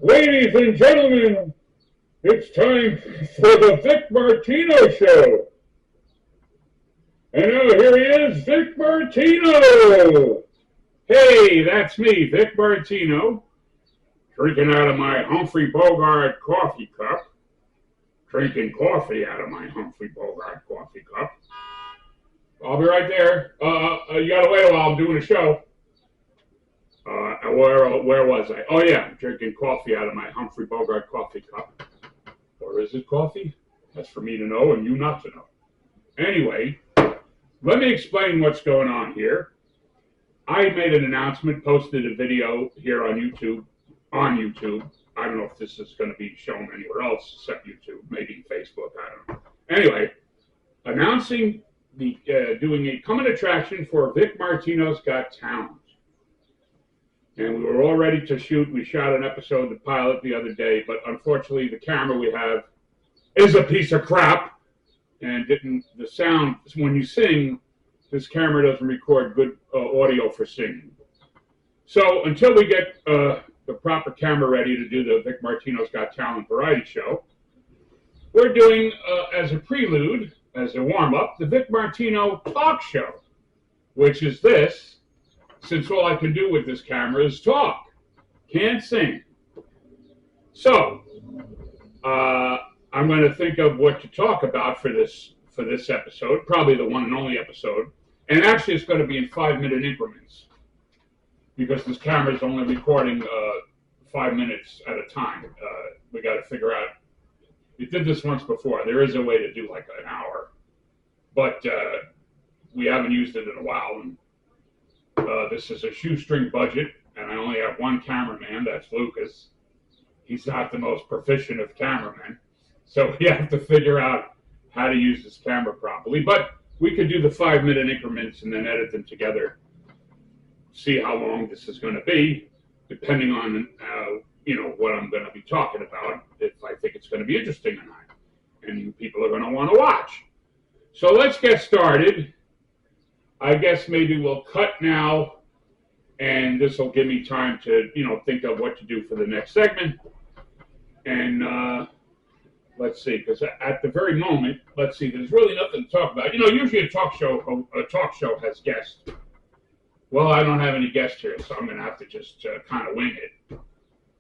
Ladies and gentlemen, it's time for the Vic Martino Show. And now here he is, Vic Martino. Hey, that's me, Vic Martino, drinking out of my Humphrey Bogart coffee cup. Drinking coffee out of my Humphrey Bogart coffee cup. I'll be right there. You gotta wait a while, I'm doing a show. Where was I? Oh yeah, drinking coffee out of my Humphrey Bogart coffee cup. Or is it coffee? That's for me to know and you not to know. Anyway, let me explain what's going on here. I made an announcement, posted a video here on YouTube. I don't know if this is going to be shown anywhere else except YouTube, maybe Facebook, I don't know. Anyway, announcing doing a coming attraction for Vic Martino's Got Talent. And we were all ready to shoot. We shot an episode, the pilot, the other day, but unfortunately the camera we have is a piece of crap. And the sound, when you sing, this camera doesn't record good audio for singing. So until we get the proper camera ready to do the Vic Martino's Got Talent variety show, we're doing, as a prelude, as a warm-up, the Vic Martino talk show, which is this, since all I can do with this camera is talk, can't sing. So, I'm going to think of what to talk about for this episode, probably the one and only episode, and actually it's going to be in 5-minute increments, because this camera is only recording 5 minutes at a time. We got to figure out, we did this once before, there is a way to do like an hour, but we haven't used it in a while, and this is a shoestring budget, and I only have one cameraman, that's Lucas. He's not the most proficient of cameramen, so we have to figure out how to use this camera properly. But we could do the 5-minute increments and then edit them together, see how long this is going to be, depending on what I'm going to be talking about, if I think it's going to be interesting or not, and you people are going to want to watch. So let's get started. I guess maybe we'll cut now, and this will give me time to, think of what to do for the next segment. And let's see, because at the very moment, let's see, there's really nothing to talk about. Usually a talk show has guests. Well, I don't have any guests here, so I'm going to have to just kind of wing it,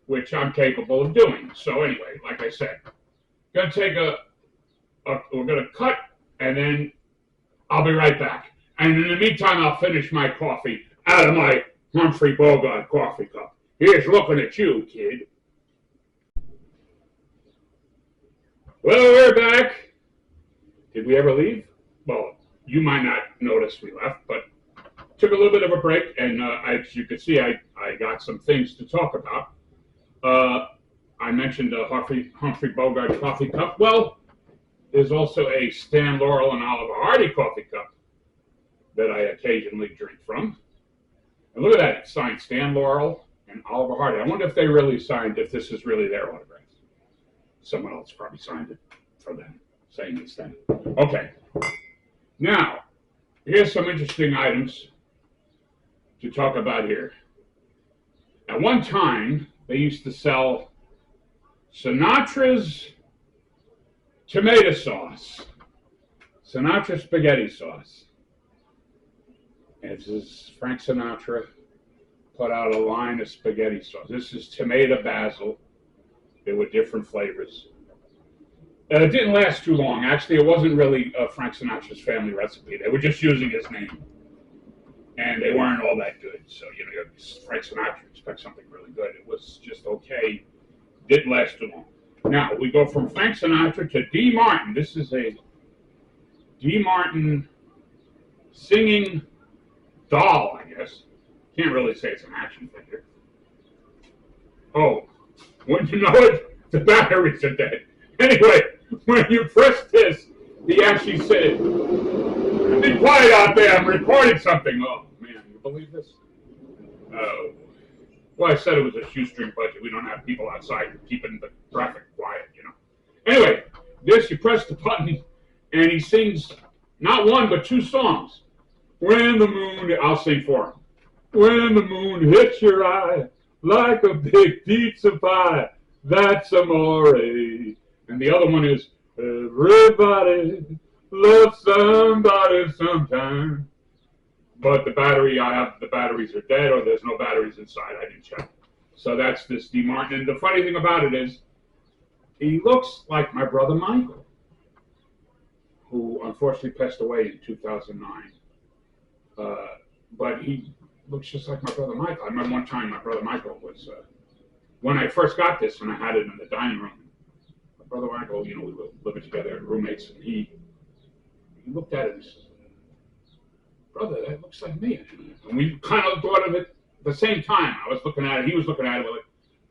which I'm capable of doing. So anyway, like I said, going to take we're going to cut, and then I'll be right back. And in the meantime, I'll finish my coffee out of my Humphrey Bogart coffee cup. Here's looking at you, kid. Well, we're back. Did we ever leave? Well, you might not notice we left, but took a little bit of a break, and as you can see, I got some things to talk about. I mentioned the Humphrey Bogart coffee cup. Well, there's also a Stan Laurel and Oliver Hardy coffee cup that I occasionally drink from. And look at that, it's signed Stan Laurel and Oliver Hardy. I wonder if they really signed, if this is really their autograph. Someone else probably signed it for them, saying it's them. Okay, now, here's some interesting items to talk about here. At one time, they used to sell Sinatra's tomato sauce, Sinatra spaghetti sauce. This is Frank Sinatra put out a line of spaghetti sauce. This is tomato basil. There were different flavors. It didn't last too long. Actually, it wasn't really Frank Sinatra's family recipe. They were just using his name. And they weren't all that good. So, Frank Sinatra, expect something really good. It was just okay. Didn't last too long. Now, we go from Frank Sinatra to D. Martin. This is a D. Martin singing doll, I guess. Can't really say it's an action figure. Oh, wouldn't you know it? The batteries are dead. Anyway, when you press this, he actually said, "Be quiet out there, I'm recording something." Oh, man, you believe this? Oh. Well, I said it was a shoestring budget. We don't have people outside keeping the traffic quiet, Anyway, this, you press the button, and he sings not one, but 2 songs. When the moon, I'll sing for him. When the moon hits your eye, like a big pizza pie. That's amore. And the other one is everybody loves somebody sometime. But the batteries are dead, or there's no batteries inside. I didn't check. So that's this D. Martin. And the funny thing about it is, he looks like my brother Michael, who unfortunately passed away in 2009. But he looks just like my brother Michael. I remember one time my brother Michael was, when I first got this and I had it in the dining room, my brother Michael, we were living together, roommates, and he looked at it and said, brother, that looks like me. And we kind of thought of it at the same time. I was looking at it, he was looking at it, we're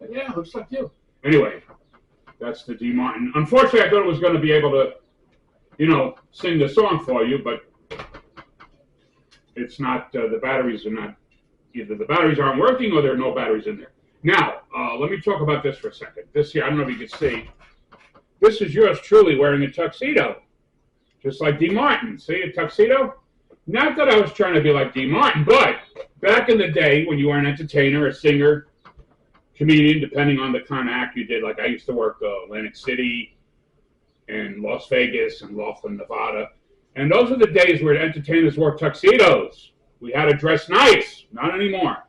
like, yeah, it looks like you. Anyway, that's the D. Martin. Unfortunately, I thought it was going to be able to, sing the song for you, but it's not, the batteries are not, either the batteries aren't working or there are no batteries in there. Now, let me talk about this for a second. This here, I don't know if you can see, this is yours truly wearing a tuxedo, just like D. Martin. See, a tuxedo? Not that I was trying to be like D. Martin, but back in the day when you were an entertainer, a singer, comedian, depending on the kind of act you did, like I used to work Atlantic City and Las Vegas and Laughlin, Nevada. And those are the days where entertainers wore tuxedos. We had to dress nice. Not anymore.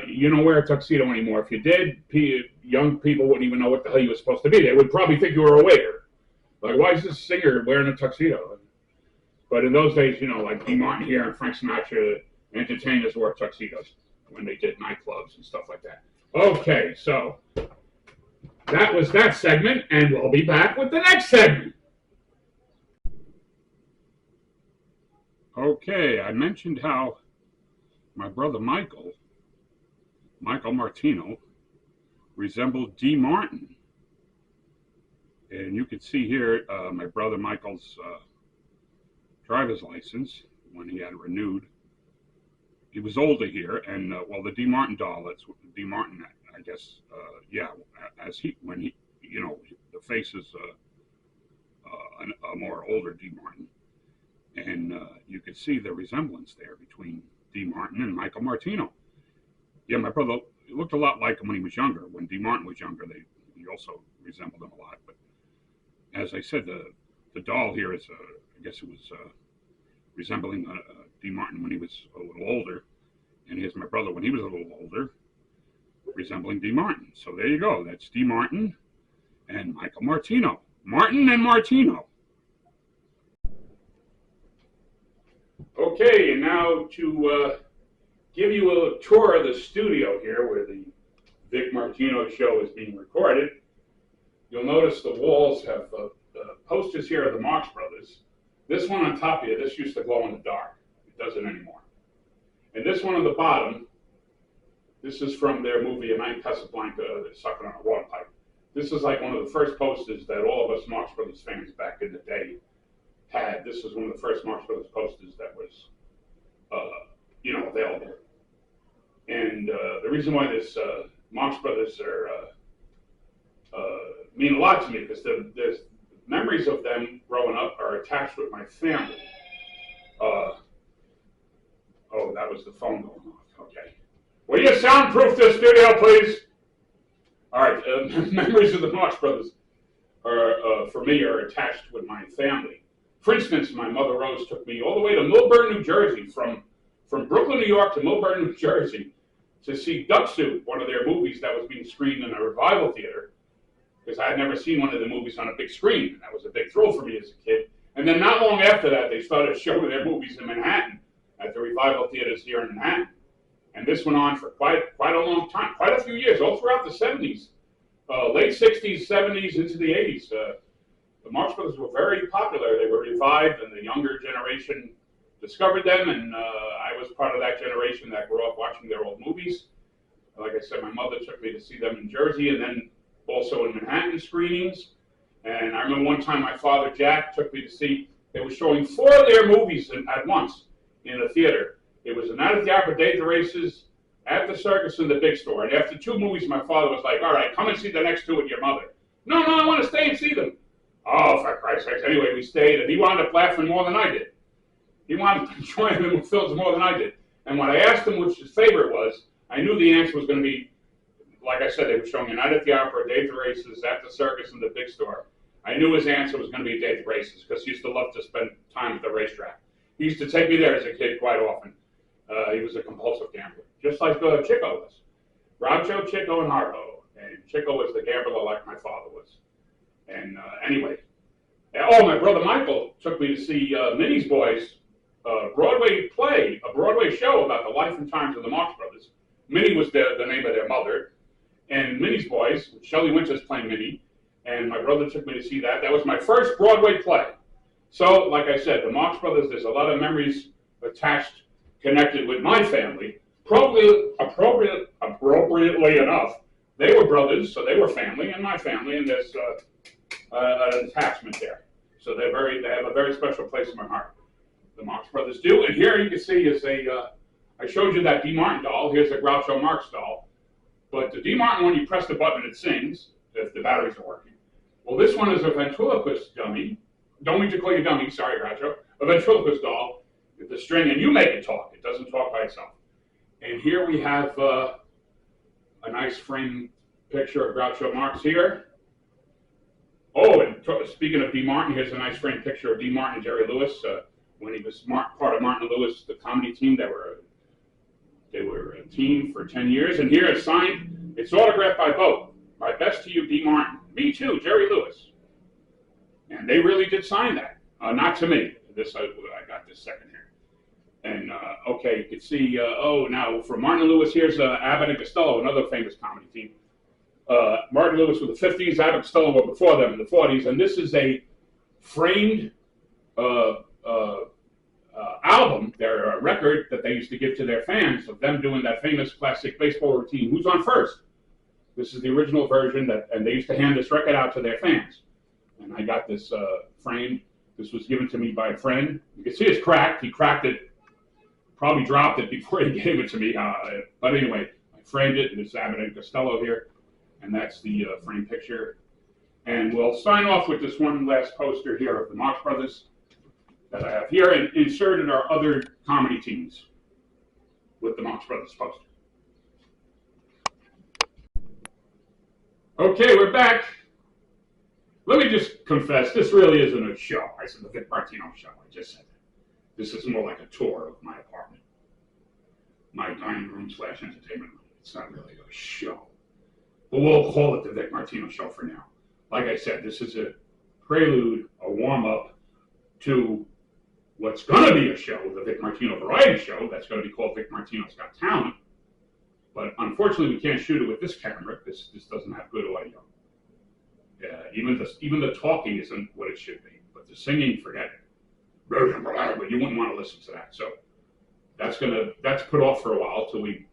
You don't wear a tuxedo anymore. If you did, young people wouldn't even know what the hell you were supposed to be. They would probably think you were a waiter. Like, why is this singer wearing a tuxedo? But in those days, like D. Martin here and Frank Sinatra, entertainers wore tuxedos when they did nightclubs and stuff like that. Okay, so that was that segment, and we'll be back with the next segment. Okay, I mentioned how my brother Michael Martino, resembled D. Martin. And you can see here my brother Michael's driver's license when he had it renewed. He was older here, and the D. Martin doll, that's D. Martin, I guess, when he, the face is a more older D. Martin. And you could see the resemblance there between D. Martin and Michael Martino. Yeah, my brother looked a lot like him when he was younger. When D. Martin was younger, he also resembled him a lot. But as I said, the doll here is, I guess it was resembling D. Martin when he was a little older. And here's my brother when he was a little older, resembling D. Martin. So there you go. That's D. Martin and Michael Martino. Martin and Martino. Okay, and now to give you a tour of the studio here where the Vic Martino show is being recorded, you'll notice the walls have posters here of the Marx Brothers. This one on top here, this used to glow in the dark. It doesn't anymore. And this one on the bottom, this is from their movie A Night in Casablanca, Sucking on a Water Pipe. This is like one of the first posters that all of us Marx Brothers fans back in the day had. This was one of the first Marx Brothers posters that was, available. And the reason why this Marx Brothers mean a lot to me, because there's memories of them growing up are attached with my family. That was the phone going off. Okay. Will you soundproof the studio, please? All right. Memories of the Marx Brothers for me, are attached with my family. For instance, my mother Rose took me all the way to Millburn, New Jersey, from Brooklyn, New York to Millburn, New Jersey, to see Duck Soup, one of their movies that was being screened in a revival theater, because I had never seen one of the movies on a big screen, and that was a big thrill for me as a kid. And then not long after that, they started showing their movies in Manhattan, at the revival theaters here in Manhattan. And this went on for quite a long time, quite a few years, all throughout the 70s, late 60s, 70s, into the 80s. The Marx Brothers were very popular. They were revived, and the younger generation discovered them, and I was part of that generation that grew up watching their old movies. Like I said, my mother took me to see them in Jersey, and then also in Manhattan screenings. And I remember one time my father, Jack, took me to see, they were showing 4 of their movies at once in a theater. It was A Night at the Opera, Day at the Races, At the Circus, and The Big Store. And after 2 movies, my father was like, all right, come and see the next 2 with your mother. No, I want to stay and see them. Oh, for Christ's sakes. Anyway, we stayed, and he wound up laughing more than I did. He wound up enjoying the films more than I did. And when I asked him which his favorite was, I knew the answer was going to be like I said, they were showing a night at the opera, a day at the races, at the circus, and the big store. I knew his answer was going to be a day at the races because he used to love to spend time at the racetrack. He used to take me there as a kid quite often. He was a compulsive gambler, just like Chico was. Groucho, Chico, and Harpo. And Chico was the gambler like my father was. And anyway, my brother Michael took me to see Minnie's Boys Broadway play, a Broadway show about the life and times of the Marx Brothers. Minnie was the name of their mother. And Minnie's Boys, Shelley Winters playing Minnie, and my brother took me to see that. That was my first Broadway play. So, like I said, the Marx Brothers, there's a lot of memories attached, connected with my family. Appropriately enough, they were brothers, so they were family, and my family, and there's an attachment there. So they have a very special place in my heart. The Marx Brothers do, and here you can see is I showed you that D. Martin doll. Here's a Groucho Marx doll. But the D. Martin, when you press the button, it sings if the batteries are working. Well, this one is a ventriloquist dummy. Don't mean to call you dummy, sorry, Groucho. A ventriloquist doll with the string, and you make it talk. It doesn't talk by itself. And here we have a nice framed picture of Groucho Marx here. Oh, and speaking of D. Martin, here's a nice framed picture of D. Martin and Jerry Lewis when he was part of Martin and Lewis, the comedy team. They were a team for 10 years. And here it's signed, it's autographed by both. My best to you, D. Martin. Me too, Jerry Lewis. And they really did sign that. Not to me. I got this second here. And, okay, you can see, now for Martin and Lewis, here's Abbott and Costello, another famous comedy team. Martin Lewis were the 50s, Abbott and Costello were before them in the 40s. And this is a framed album, their record that they used to give to their fans of them doing that famous classic baseball routine, Who's on First? This is the original version, and they used to hand this record out to their fans. And I got this framed. This was given to me by a friend. You can see it's cracked. He cracked it, probably dropped it before he gave it to me. But anyway, I framed it, and it's Abbott and Costello here. And that's the framed picture. And we'll sign off with this one last poster here of the Marx Brothers that I have here, and inserted our other comedy teams with the Marx Brothers poster. Okay, we're back. Let me just confess, this really isn't a show. I said the Vic Martino show. I just said that. This is more like a tour of my apartment, my dining room / entertainment room. It's not really a show. But we'll call it the Vic Martino show for now. Like I said, this is a prelude, a warm-up to what's going to be a show, the Vic Martino variety show. That's going to be called Vic Martino's Got Talent. But unfortunately, we can't shoot it with this camera. This doesn't have good audio. Even the talking isn't what it should be. But the singing, forget it. But you wouldn't want to listen to that. So that's put off for a while till we,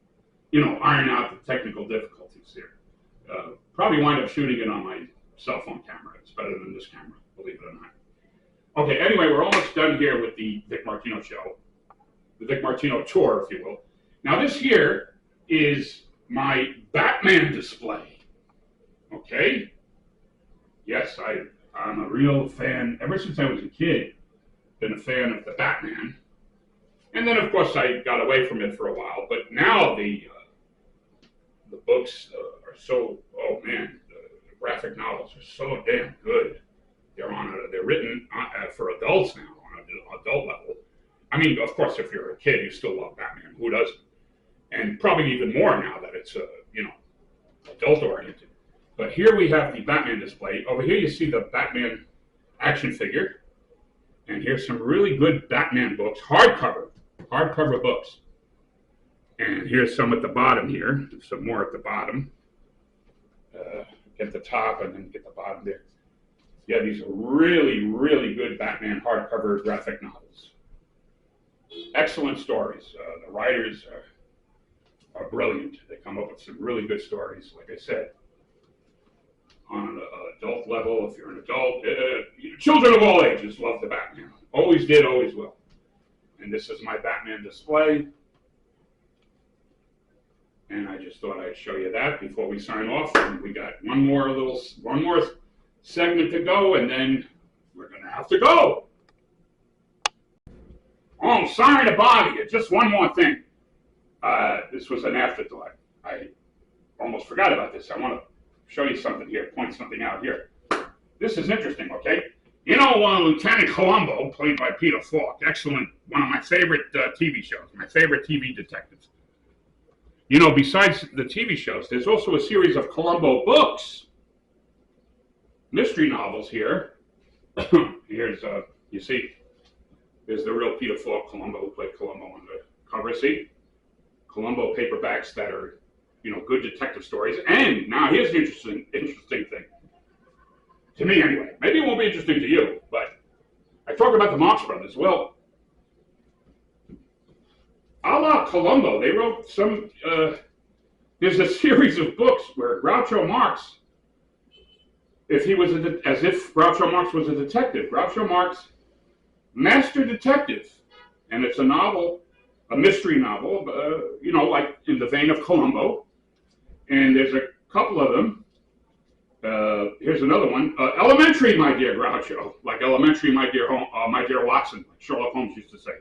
iron out the technical difficulties here. Probably wind up shooting it on my cell phone camera. It's better than this camera, believe it or not. Okay, anyway, we're almost done here with the Vic Martino show, the Vic Martino tour, if you will. Now this here is my Batman display, okay? Yes, I'm a real fan, ever since I was a kid, been a fan of the Batman. And then, of course, I got away from it for a while, but now the books are so, oh man, the graphic novels are so damn good. They're written for adults now on an adult level. I mean, of course, if you're a kid, you still love Batman. Who doesn't? And probably even more now that it's adult oriented. But here we have the Batman display. Over here you see the Batman action figure, and here's some really good Batman books, hardcover books. And here's some at the bottom here. Some more at the bottom. Get the top and then get the bottom there. Yeah, these are really, really good Batman hardcover graphic novels. Excellent stories. The writers are brilliant. They come up with some really good stories, like I said. On an adult level, if you're an adult, children of all ages love the Batman. Always did, always will. And this is my Batman display. And I just thought I'd show you that before we sign off. And we got one more segment to go, and then we're going to have to go. Oh, sorry to bother you. Just one more thing. This was an afterthought. almost forgot about this. I want to show you something here, point something out here. This is interesting, okay? You know, Lieutenant Columbo, played by Peter Falk, excellent, one of my favorite TV shows, my favorite TV detectives. You know, besides the TV shows, there's also a series of Columbo books, mystery novels here. Here's, you see, there's the real Peter Falk, Columbo, who played Columbo on the cover. See? Columbo paperbacks that are, you know, good detective stories. And now here's an interesting thing. To me, anyway. Maybe it won't be interesting to you, but I talk about the Marx Brothers. Well, a la Columbo, they wrote some, there's a series of books where Groucho Marx, as if Groucho Marx was a detective. Groucho Marx, Master Detective. And it's a novel, a mystery novel, you know, like in the vein of Columbo. And there's a couple of them. Here's another one. Elementary, my dear Groucho. Like elementary, my dear Watson, like Sherlock Holmes used to say.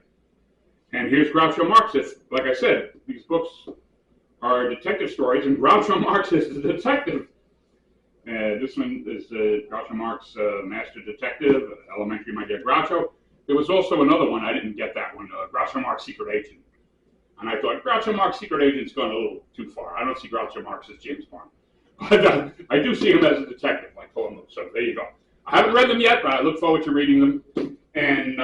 And here's Groucho Marx. Like I said, these books are detective stories, and Groucho Marx is the detective. This one is Groucho Marx, Master Detective, Elementary, my dear Groucho. There was also another one, I didn't get that one, Groucho Marx, Secret Agent. And I thought, Groucho Marx, Secret Agent's gone a little too far. I don't see Groucho Marx as James Bond. But I do see him as a detective, like Columbo. So there you go. I haven't read them yet, but I look forward to reading them. And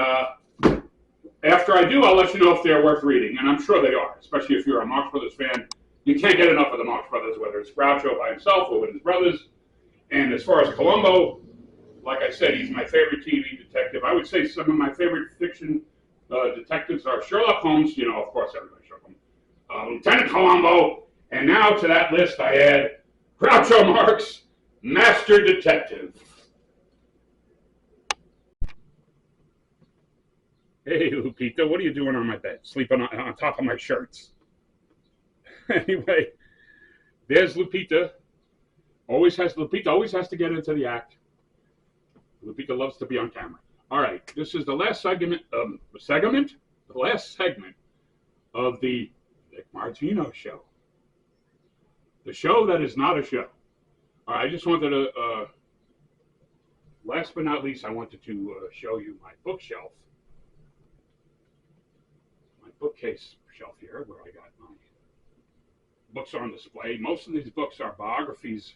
after I do, I'll let you know if they're worth reading. And I'm sure they are, especially if you're a Marx Brothers fan. You can't get enough of the Marx Brothers, whether it's Groucho by himself or with his brothers. And as far as Columbo, like I said, he's my favorite TV detective. I would say some of my favorite fiction detectives are Sherlock Holmes. You know, of course, everybody Sherlock Holmes. Lieutenant Columbo. And now to that list, I add Groucho Marx, Master Detective. Hey, Lupita, what are you doing on my bed? Sleeping on top of my shirts. Anyway, there's Lupita. Lupita always has to get into the act. Lupita loves to be on camera. All right, this is the last segment of the Vic Martino show. The show that is not a show. All right, I just wanted to, last but not least, I wanted to show you my bookshelf. My bookcase shelf here, where I got my books on display. Most of these books are biographies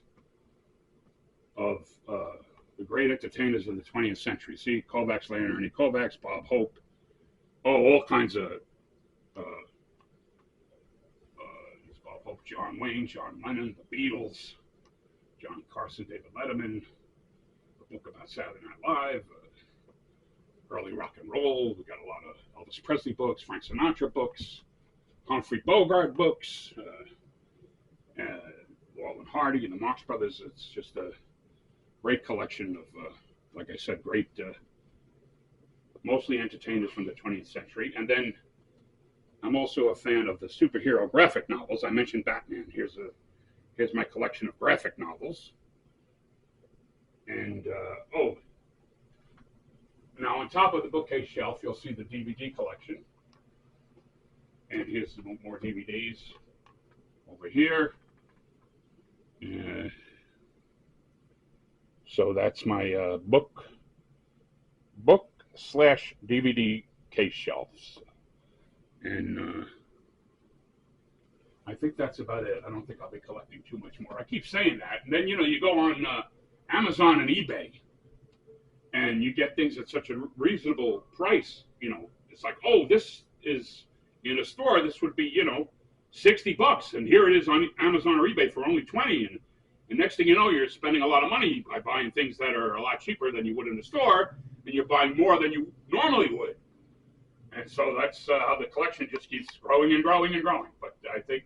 of the great entertainers of the 20th century. See, Kovacs, Leonard Ernie Kovacs, Bob Hope, all kinds of Bob Hope, John Wayne, John Lennon, the Beatles, Johnny Carson, David Letterman, a book about Saturday Night Live, early rock and roll. We got a lot of Elvis Presley books, Frank Sinatra books, Humphrey Bogart books, Laurel and Hardy and the Marx Brothers. It's just a great collection of, like I said, great, mostly entertainers from the 20th century. And then I'm also a fan of the superhero graphic novels. I mentioned Batman. Here's my collection of graphic novels. And, now on top of the bookcase shelf, you'll see the DVD collection. And here's some more DVDs over here. So that's my book/DVD case shelves. And I think that's about it. I don't think I'll be collecting too much more. I keep saying that. And then, you know, you go on Amazon and eBay, and you get things at such a reasonable price. You know, it's like, oh, this is in a store. This would be, you know, $60, and here it is on Amazon or eBay for only $20. And next thing you know, you're spending a lot of money by buying things that are a lot cheaper than you would in the store, and you're buying more than you normally would. And so that's how the collection just keeps growing and growing and growing. But I think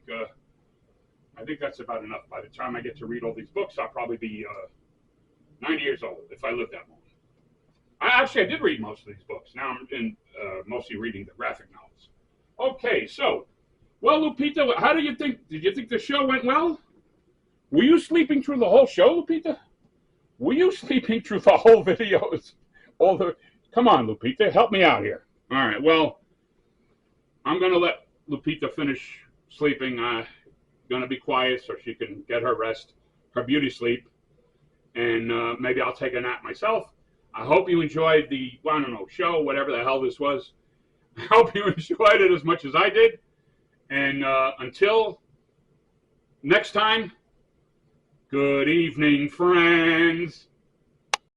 that's about enough. By the time I get to read all these books, I'll probably be 90 years old if I live that long. I did read most of these books. Now I'm mostly reading the graphic novels. Okay, so, well, Lupita, how do you think? Did you think the show went well? Were you sleeping through the whole show, Lupita? Were you sleeping through the whole videos? Come on, Lupita, help me out here. All right, well, I'm going to let Lupita finish sleeping. going to be quiet so she can get her rest, her beauty sleep, and maybe I'll take a nap myself. I hope you enjoyed the, I don't know, show, whatever the hell this was. I hope you enjoyed it as much as I did. And until next time, good evening, friends.